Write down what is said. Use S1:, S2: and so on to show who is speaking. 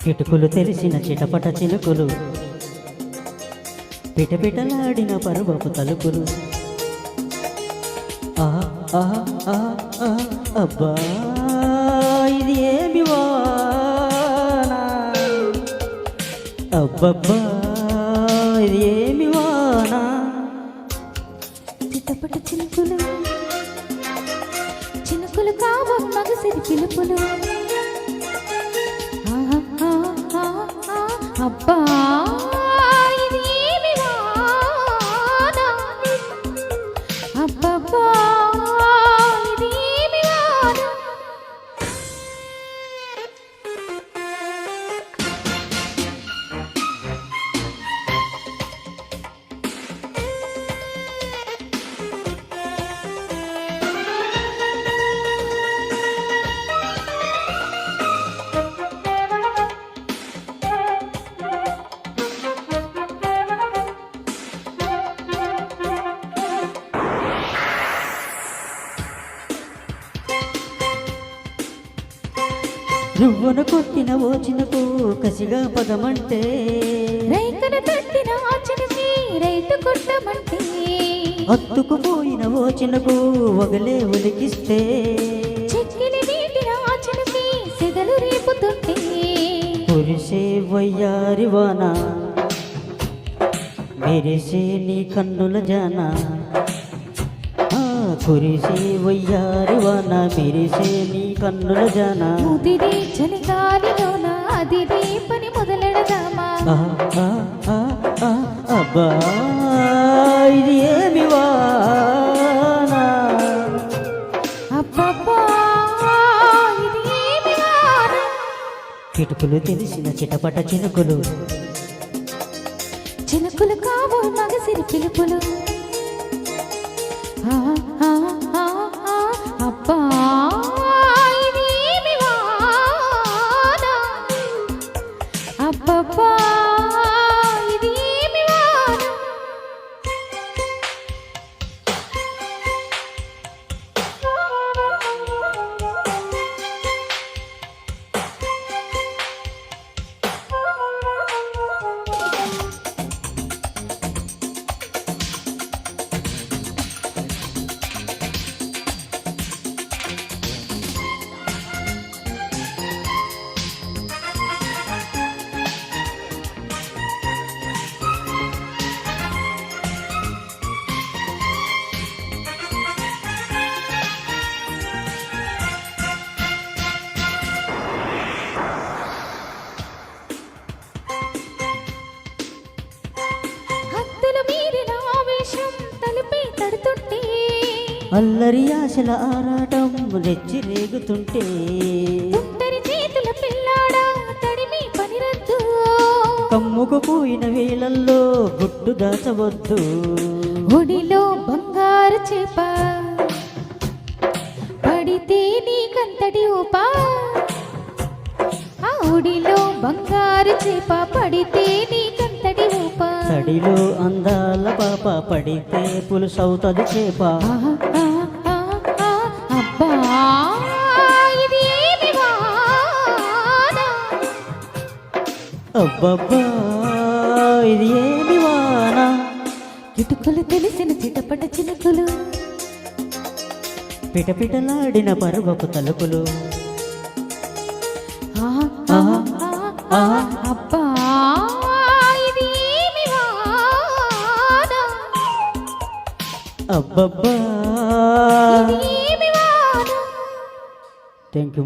S1: కిటుకులు తెలిసిన చిటపట చిలుకులు, పిటపిటలాడిన పరువపు తలుపులు. అబ్బా ఇది ఏమి వాన, అబ్బబ్బా ఇది ఏమి వాన.
S2: చిటపట చిలుకులు, చినుకులు కావ మగసిరి పిలుపులు. అబ్బా ఇది ఏమి వాన, అబ్బబ్బా ఇది ఏమి వాన.
S1: నువ్వును కొట్టిన ఓ చినుకు కసిగా పదమంటే,
S2: రైతును తట్టిన ఆ చినుకి రైతు కొట్టమంటే,
S1: అత్తుకుపోయిన ఓ చినుకు వగలే ఉలికిస్తే,
S2: చెక్కిలి నీటిన ఆ చినుకి సెగలు రేపుతుంటే,
S1: కురిసే వయ్యారి వాన మెరిసే నీ కన్నుల జాన. కురిసే వయ్యారి వాన మెరిసే నీ కన్నుల జాన.
S2: ముదిరి చలిగాలిలోన అదిరి పని మొదలెడదామా.
S1: అబ్బా ఇది ఏమి వాన,
S2: అబ్బబ్బా ఇది ఏమి వాన.
S1: కిటుకులు తెలిసిన చిటపట చినుకులు,
S2: చినుకులు కావు మగసిరి పిలుపులు. అబ్బా ఇది ఏమి వాన, అబ్బబ్బా ఇది ఏమి వాన.
S1: అల్లరి ఆశల ఆరాటం రెచ్చి రేగుతుంటే,
S2: చేతుల పిల్లాడా తడిమి పనిరద్దు.
S1: కమ్ముకుపోయిన వేళల్లో గుట్టు దాచవద్దు.
S2: ఒడిలో బంగారు చేప పడితే నీకంతటి ఊపా. ఆ ఒడిలో బంగారు చేప పడితే నీకంతటి ఊపా.
S1: తడిలో అందాల పాప పడితే పులుసవుతది చేప.
S2: అబ్బా ఇది ఏమి వాన,
S1: అబ్బబ్బా ఇది ఏమి వాన.
S2: కిటుకులు తెలిసిన చిటపట చినుకులు,
S1: పిటపిటలాడిన పరువపు తలుపులు.
S2: అబ్బా ఇది ఏమి వాన,
S1: అబ్బబ్బా
S2: ఇది ఏమి వాన.
S1: Thank you.